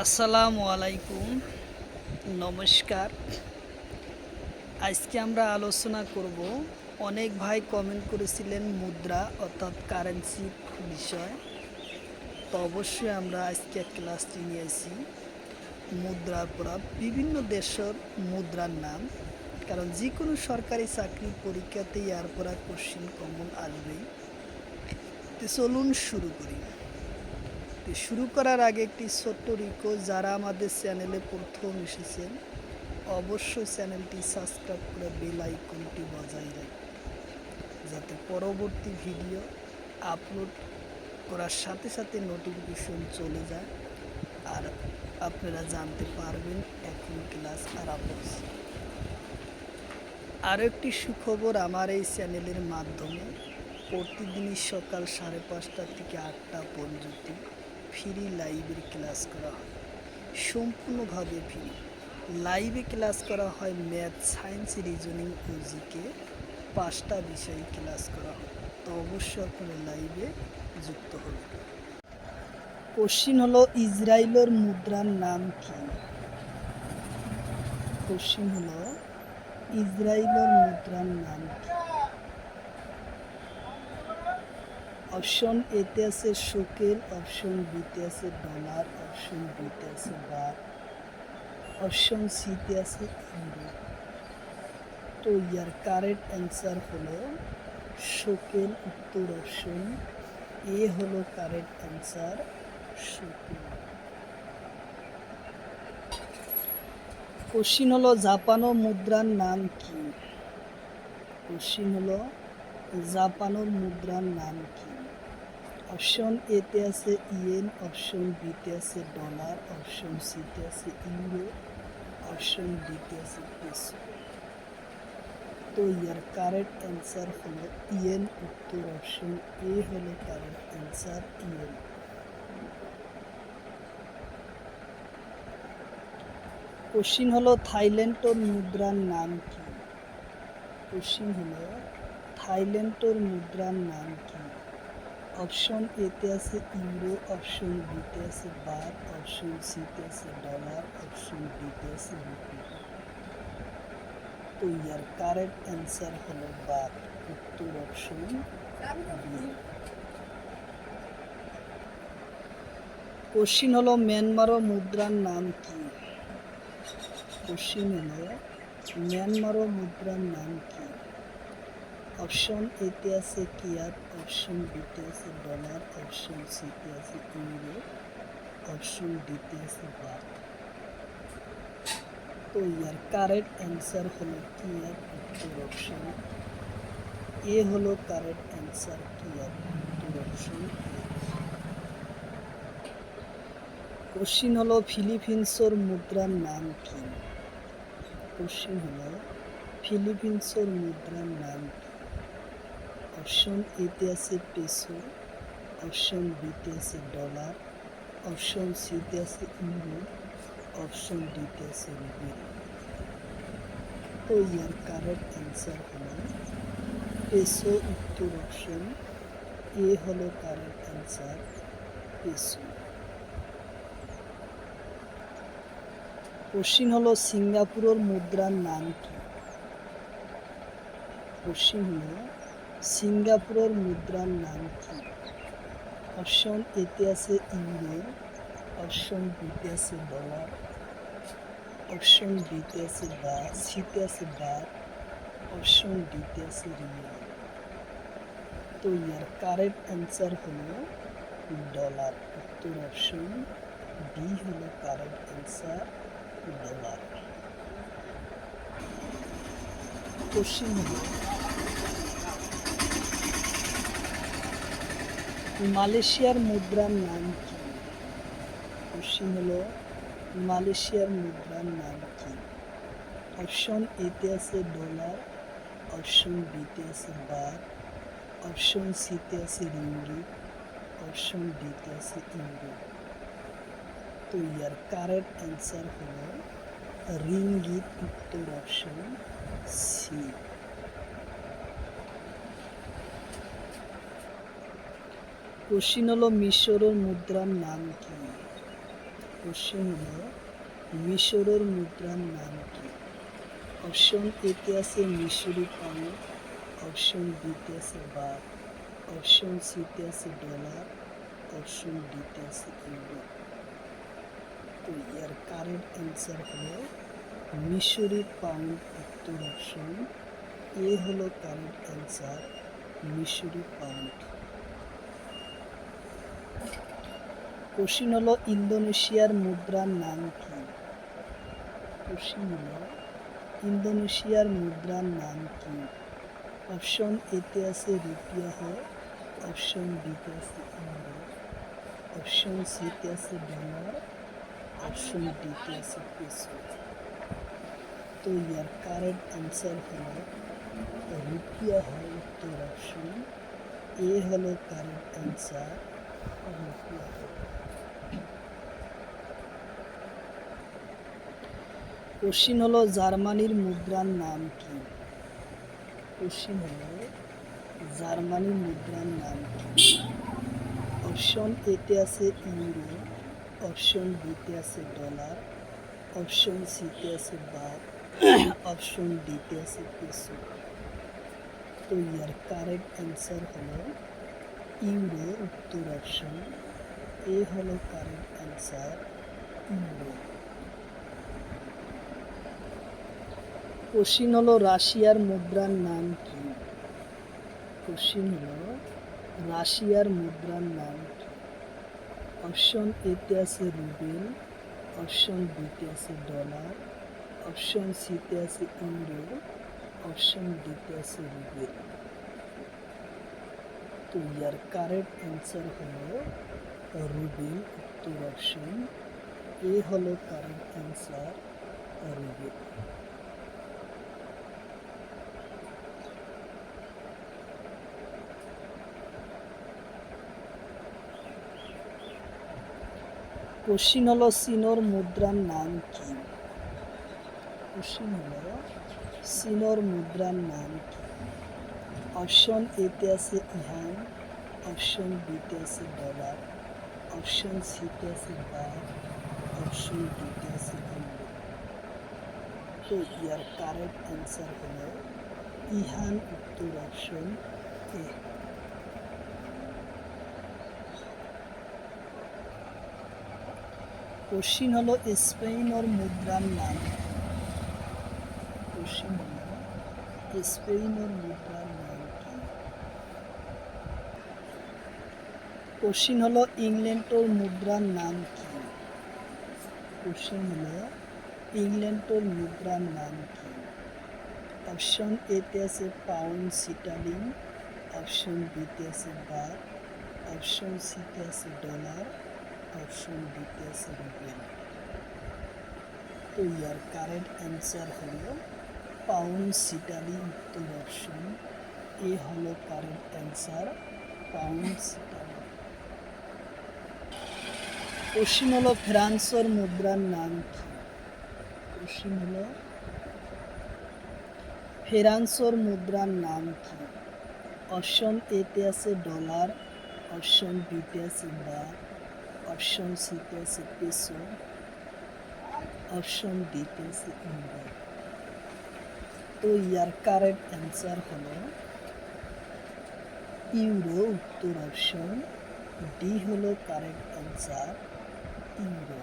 আসসালামু আলাইকুম, নমস্কার। আজকে আমরা আলোচনা করব, অনেক ভাই কমেন্ট করেছিলেন মুদ্রা অর্থাৎ কারেন্সি বিষয়। তো অবশ্যই আমরা আজকে ক্লাসটি নিয়েছি মুদ্রার পড়া, বিভিন্ন দেশের মুদ্রার নাম। কারণ যে কোনো সরকারি চাকরি পরীক্ষাতে ইয়ার পড়া কোশ্চিন কমন আসবেই। তো চলুন শুরু করি। শুরু করার আগে একটি ছোট্ট রিকোয়েস্ট, যারা আমাদের চ্যানেলে প্রথম এসেছেন অবশ্যই চ্যানেলটি সাবস্ক্রাইব করে বেল আইকনটি বজায় রাখবেন, যাতে পরবর্তী ভিডিও আপলোড করার সাথে সাথে নোটিফিকেশন চলে যায় আর আপনারা জানতে পারবেন এখন ক্লাস আরম্ভ হচ্ছে। আরও একটি সুখবর, আমার এই চ্যানেলের মাধ্যমে প্রতিদিনই সকাল 5:30 থেকে 8টা পর্যন্ত ফ্রি লাইভের ক্লাস করা হয়, সম্পূর্ণভাবে ফ্রি। লাইভে ক্লাস করা হয় ম্যাথ, সায়েন্স, রিজনিং ও জিকে 5টা বিষয়ে ক্লাস করা হয়। তো অবশ্যই আপনারা লাইভে যুক্ত হবেন। কোশ্চিন হলো, ইসরায়েলের মুদ্রার নাম কি? কোশ্চিন হলো, ইসরায়েলের মুদ্রার নাম কি? অপশন এতে আছে শোকেল, অপশন বিতে আছে ডলার, অপশন বিতে আছে বার, অপশন সিতে আছে ইউরো। তো ইয়ার কারেক্ট অ্যান্সার হলো শোকেল। উত্তর অপশন এ হলো কারেক্ট অ্যান্সার, শোকেল। কোশ্চিন হলো, জাপানো মুদ্রার নাম কি? কোশ্চিন হলো, জাপানোর মুদ্রার নাম কি? অপশন এতে আছে ইয়েন, অপশন বিতে আছে ডলার, অপশন সিতে আছে ইউরো, অপশন ডিতে আছে পেসো। তো ইয়ার কারেক্ট অ্যান্সার হলো ইয়েন। উত্তর অপশন এ হলো কারেক্ট অ্যান্সার, ইয়েন। কোশ্চিন হলো, থাইল্যান্ডের মুদ্রার নাম কি? কোশ্চিন হলো, থাইল্যান্ডের মুদ্রার নাম কি? অপশন এতে আছে ইউরো, অপশন বিতে আছে বাট, অপশন সিতে আছে ডলার, অপশন ডিতে আছে রুপি। তো ইয়ার কারেক্ট অ্যান্সার হলো বাট। উত্তর অপশন বি। কোশ্চিন হলো, মিয়ানমারের মুদ্রার নাম কি? কোশ্চিন হলো, মিয়ানমারের মুদ্রার নাম কি? অপশন এতে আছে কিয়াত, অপশন বিতে আছে ডলার, অপশন সিতে আছে ইউরো, অপশন ডিতে আছে বাট। তো ইয়ার কারেক্ট অ্যান্সার হলো কিয়াত। উত্তর অপশন এ হলো কারেক্ট অ্যান্সার, কিয়াত। উত্তর অপশন এ। কোশ্চিন হলো, ফিলিপিন্সের মুদ্রার নাম কি? কোশ্চিন হলো, ফিলিপিন্সের মুদ্রার নাম কি? অপশন এতে আছে পেসো, অপশন বিতে আছে ডলার, অপশন সিতে আছে ইউরো, অপশন ডিতে আছে রুপি। তো ইয়ার কারেক্ট অ্যান্সার হলো পেসো। উত্তর অপশন এ হলো কারেক্ট অ্যান্সার, পেসো। কোশ্চিন হলো, সিঙ্গাপুরের মুদ্রার নাম কি? কোশ্চিন হলো, সিঙ্গাপুরের মুদ্রার নাম কি? অপশন এতে আছে ইউরো, অপশন বিতে আছে ডলার, অপশন বিতে আছে সিতে আছে বার, অপশন ডিতে আছে রিয়াল। তো ইয়ার কারেক্ট অ্যান্সার হলো ডলার। উত্তর অপশন বি হলো কারেক্ট অ্যান্সার, ডলার। কোশ্চিন হলো, মালয়েশিয়ার মুদ্রার নাম কি? কোশ্চিন হলো, মালয়েশিয়ার মুদ্রার নাম কি? অপশন এতে আছে ডলার, অপশন বিতে আছে বার, অপশন সিতে আছে রিঙ্গিত, অপশন ডিতে আছে ইউরো। তো ইয়ার কারেক্ট অ্যান্সার হলো রিঙ্গিত। উত্তর অপশন সি। কোশ্চিন হলো, মিশরের মুদ্রার নাম কি? কোশ্চেন হলো মিশরের মুদ্রার নাম কি? অপশন এতে আছে মিশরি পাউন্ড, অপশন বিতে আছে বাট, অপশন সিতে আছে ডলার, অপশন ডিতে আছে ইউরো। তো এর কারেক্ট অ্যান্সার হলো মিশরি পাউন্ড উত্তর অপশন এ হলো কারেক্ট অ্যান্সার, মিশরি পাউন্ড। কোশ্চিন হলো ইন্দোনেশিয়ার মুদ্রার নাম কি? কোশ্চিন হলো ইন্দোনেশিয়ার মুদ্রার নাম কি? অপশন এতে আছে রুপিয়াহ, অপশন বিতে আছে ইউরো, অপশন সিতে আছে ডলার, অপশন ডিতে আছে পেসো। তো ইয়ার কারেক্ট অ্যান্সার হলো রুপিয়াহ উত্তর অপশন এ হলো কারেক্ট অ্যান্সার, রুপিয়াহ। কোশ্চিন হলো জার্মানির মুদ্রার নাম কি? কোশ্চিন হলো জার্মানির মুদ্রার নাম কি? অপশন এতে আছে ইউরো, অপশন বিতে আছে ডলার, অপশন সিতে আছে বাট, অপশন ডিতে আছে পেসো। তো ইয়ার কারেক্ট অ্যান্সার হলো ইউরো উত্তর অপশন এ হলো কারেক্ট অ্যান্সার, ইউরো। কোশ্চিন হলো রাশিয়ার মুদ্রার নাম কি? কোশ্চিন হলো রাশিয়ার মুদ্রার নাম কি? অপশন এতে আছে রুবেল, অপশন বিতে আছে ডলার, অপশন সিতে আছে ইউরো, অপশন ডিতে আছে রুবেল। তো ইয়ার কারেক্ট অ্যান্সার হলো রুবেল উত্তর অপশন এ হলো কারেক্ট অ্যান্সার, রুবেল। কোশ্চিন হলো সিনোর মুদ্রার নাম কি? কোশ্চিন হলো সিনোর মুদ্রার নাম কি? অপশন এতে আছে ইহান, অপশন বিতে আছে ডলার, অপশন সিতে আছে বাট, অপশন ডিতে আছে ইউরো। তো ইয়ার কারেক্ট অ্যান্সার হলো ইহান উত্তর অপশন এ। কোশ্চিন হলো স্পেনের মুদ্রার নাম কি? কোশ্চিন হলো স্পেনের মুদ্রার নাম কি? কোশ্চিন হলো ইংল্যান্ডের মুদ্রার নাম কি? কোশ্চিন হলো ইংল্যান্ডের মুদ্রার নাম কি? অপশন এতে আছে পাউন্ড স্টার্লিং, অপশন বিতে আছে বাট, অপশন সিতে আছে ডলার, অপশন ডিতে আছে রুবেল। তো ইয়ার কারেক্ট অ্যান্সার হলো পাউন্ড স্টার্লিং উত্তর অপশন এ হলো correct answer, pound sterling. Question হলো ফ্রান্সের মুদ্রার নাম কি? কোশ্চিন হলো ফ্রান্সের মুদ্রার নাম কি? অপশন এতে আছে ডলার, অপশন বিতে আছে বাট, অপশন সিতে আছে পেসো, অপশন ডিতে আছে ইউরো। তো ইয়ার কারেক্ট অ্যান্সার হলো ইউরো উত্তর অপশন ডি হলো কারেক্ট অ্যান্সার, ইউরো।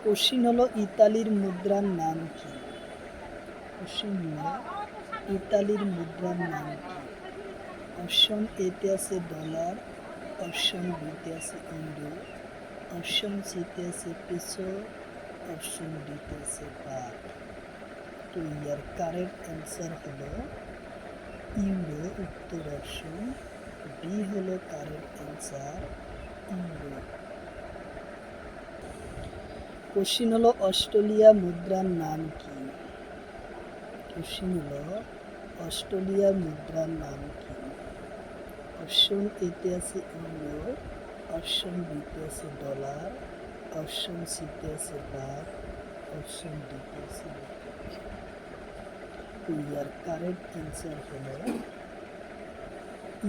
কোশ্চিন হলো ইতালির মুদ্রার নাম কি? কোশ্চিন হলো ইতালির মুদ্রার নাম কি? অপশন এতে আছে ডলার, অপশন বিতে আছে ইউরো, অপশন সিতে আছে পেসো, অপশন ডিতে আছে বাট। তো ইয়ার কারেক্ট অ্যান্সার হলো ইউরো উত্তর অপশন বি হলো কারেক্ট অ্যান্সার, ইউরো। কোশ্চিন হলো অস্ট্রেলিয়া মুদ্রার নাম কি? কোশ্চিন হলো অস্ট্রেলিয়া মুদ্রার নাম কি? অপশন এতে আছে ইউরো, অপশন বিতে আছে ডলার, অপশন সিতে আছে বাট, অপশন ডিতে আছে রুপিয়া। তো ইয়ার কারেক্ট অ্যান্সার হলো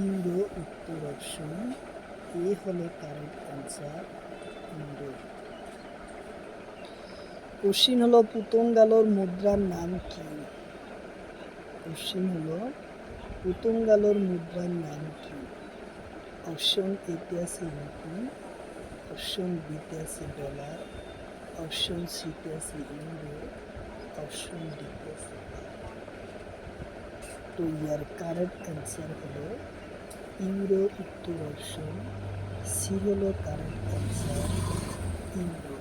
ইউরো উত্তর অপশন এ হলো কারেক্ট অ্যান্সার, ইউরো। কোশ্চিন হলো পুতঙ্গালোর মুদ্রার নাম কি? কোশ্চিন হলো পুতঙ্গালোর মুদ্রার নাম কি? অপশন এতে আছে রুপি, অপশন বিতে আছে ডলার, অপশন সিতে আছে ইউরো, অপশন ডিতে আছে বাংলা। তো ইয়ার কারেক্ট অ্যান্সার হলো ইউরো, উত্তর অপশন সি হলো কারেক্ট অ্যান্সার, ইউরো।